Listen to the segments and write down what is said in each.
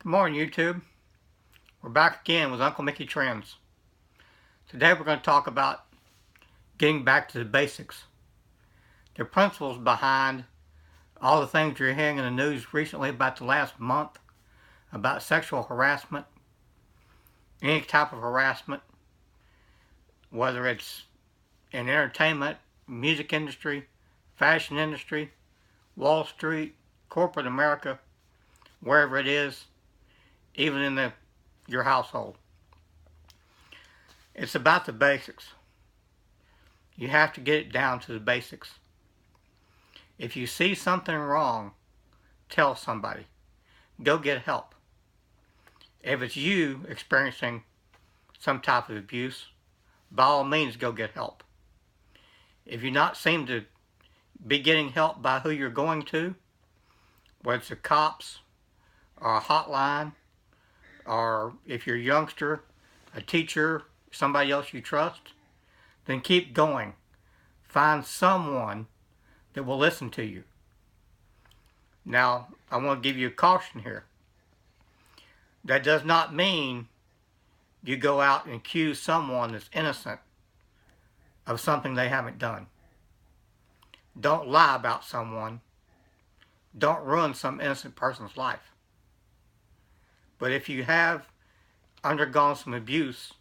Good morning, YouTube. We're back again with Uncle Mickey Trends. Today we're going to talk about getting back to the basics. The principles behind all the things you're hearing in the news recently about the last month about sexual harassment, any type of harassment, whether it's in entertainment, music industry, fashion industry, Wall Street, corporate America, wherever it is, even in your household. It's about the basics. You have to get it down to the basics. If you see something wrong, tell somebody. Go get help. If it's you experiencing some type of abuse, by all means go get help. If you not seem to be getting help by who you're going to, whether it's the cops or a hotline, or if you're a youngster, a teacher, somebody else you trust, then keep going. Find someone that will listen to you. Now, I want to give you a caution here. That does not mean you go out and accuse someone that's innocent of something they haven't done. Don't lie about someone. Don't ruin some innocent person's life. But if you have undergone some abuse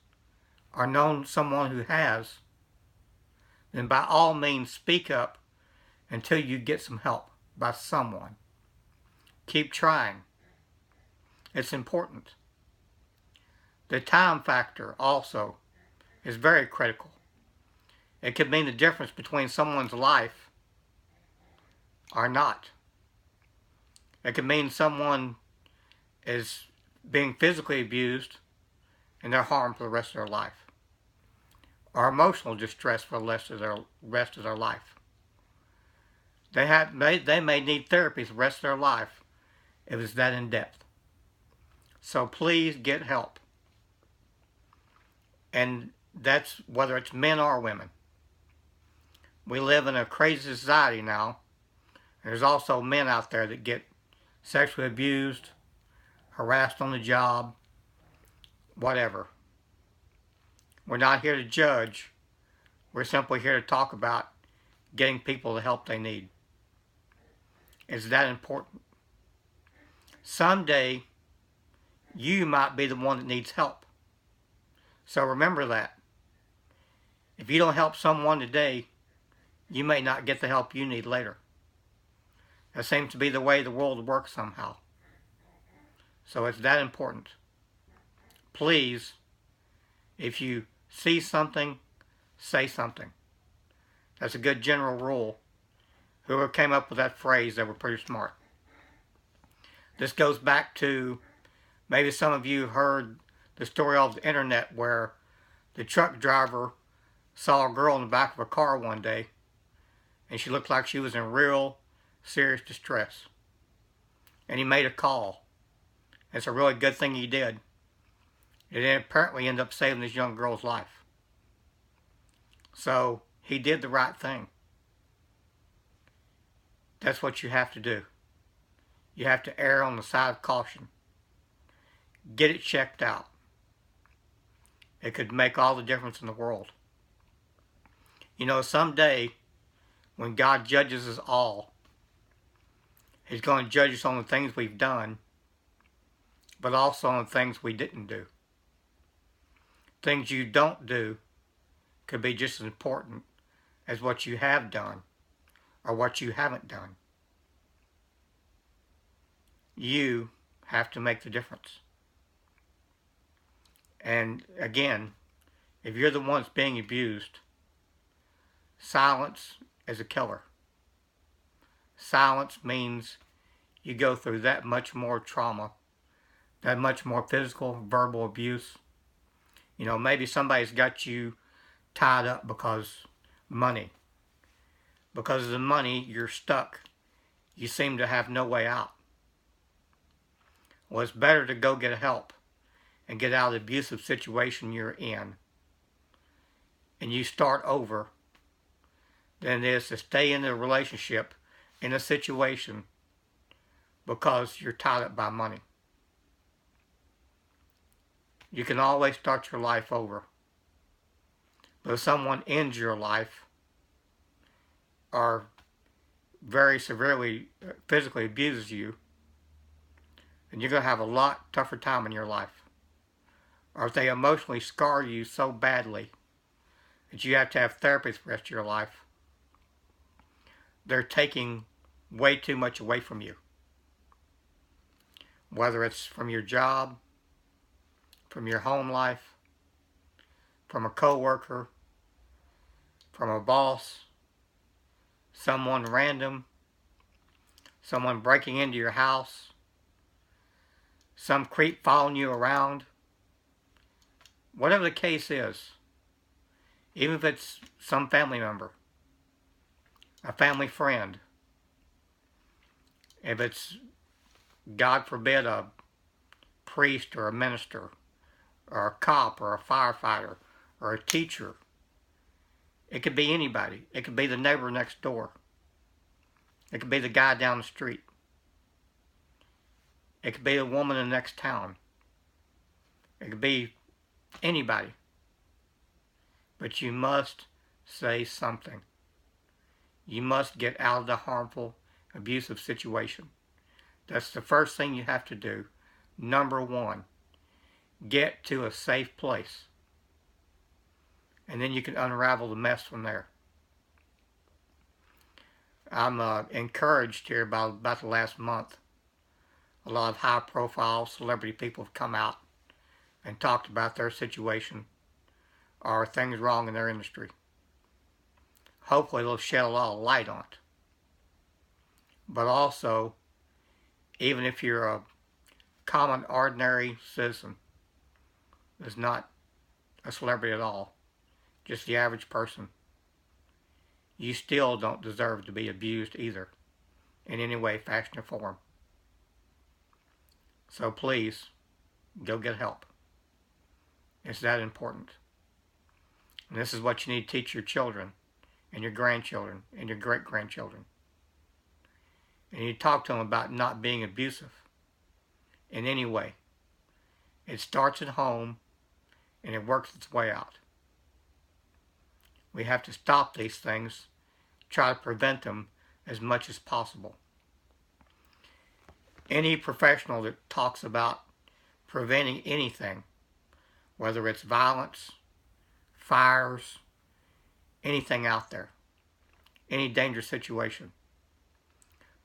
or known someone who has, then by all means speak up until you get some help by someone. Keep trying. It's important. The time factor also is very critical. It could mean the difference between someone's life or not. It could mean someone is being physically abused and they're harmed for the rest of their life, or emotional distress for the rest of their life. They may need therapy for the rest of their life if it's that in depth. So please get help. And that's whether it's men or women. We live in a crazy society now. There's also men out there that get sexually abused, harassed on the job, whatever. We're not here to judge. We're simply here to talk about getting people the help they need. It's that important. Someday, you might be the one that needs help. So remember that. If you don't help someone today, you may not get the help you need later. That seems to be the way the world works somehow. So it's that important. Please, if you see something, say something. That's a good general rule. Whoever came up with that phrase, they were pretty smart. This goes back to, maybe some of you heard the story of the internet where the truck driver saw a girl in the back of a car one day and she looked like she was in real serious distress. And he made a call. It's a really good thing he did. It apparently ended up saving this young girl's life. So he did the right thing. That's what you have to do. You have to err on the side of caution. Get it checked out. It could make all the difference in the world. You know, someday, when God judges us all, He's going to judge us on the things we've done, but also on the things we didn't do. Things you don't do could be just as important as what you have done or what you haven't done. You have to make the difference. And again, if you're the one that's being abused, silence is a killer. Silence means you go through that much more trauma, that much more physical, verbal abuse. You know, maybe somebody's got you tied up because money. Because of the money, you're stuck. You seem to have no way out. Well, it's better to go get help and get out of the abusive situation you're in, and you start over, than it is to stay in a relationship, in a situation, because you're tied up by money. You can always start your life over. But if someone ends your life or very severely physically abuses you, then you're going to have a lot tougher time in your life. Or if they emotionally scar you so badly that you have to have therapy for the rest of your life, they're taking way too much away from you. Whether it's from your job, from your home life, from a coworker, from a boss, someone random, someone breaking into your house, some creep following you around. Whatever the case is, even if it's some family member, a family friend, if it's, God forbid, a priest or a minister, or a cop or a firefighter or a teacher. It could be anybody. It could be the neighbor next door. It could be the guy down the street. It could be the woman in the next town. It could be anybody. But you must say something. You must get out of the harmful, abusive situation. That's the first thing you have to do. Number one, get to a safe place. And then you can unravel the mess from there. I'm encouraged here about the last month. A lot of high-profile celebrity people have come out and talked about their situation or things wrong in their industry. Hopefully they'll shed a lot of light on it. But also, even if you're a common, ordinary citizen that's not a celebrity at all, just the average person, you still don't deserve to be abused either, in any way, fashion, or form. So please, go get help. It's that important. And this is what you need to teach your children, and your grandchildren, and your great-grandchildren. And you talk to them about not being abusive in any way. It starts at home, and it works its way out. We have to stop these things, try to prevent them as much as possible. Any professional that talks about preventing anything, whether it's violence, fires, anything out there, any dangerous situation,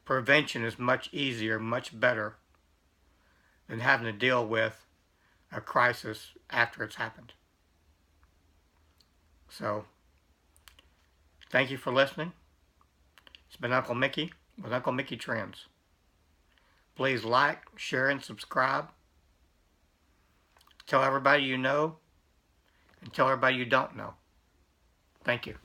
prevention is much easier, much better than having to deal with a crisis after it's happened. So, thank you for listening. It's been Uncle Mickey with Uncle Mickey Trends. Please like, share, and subscribe. Tell everybody you know, and tell everybody you don't know. Thank you.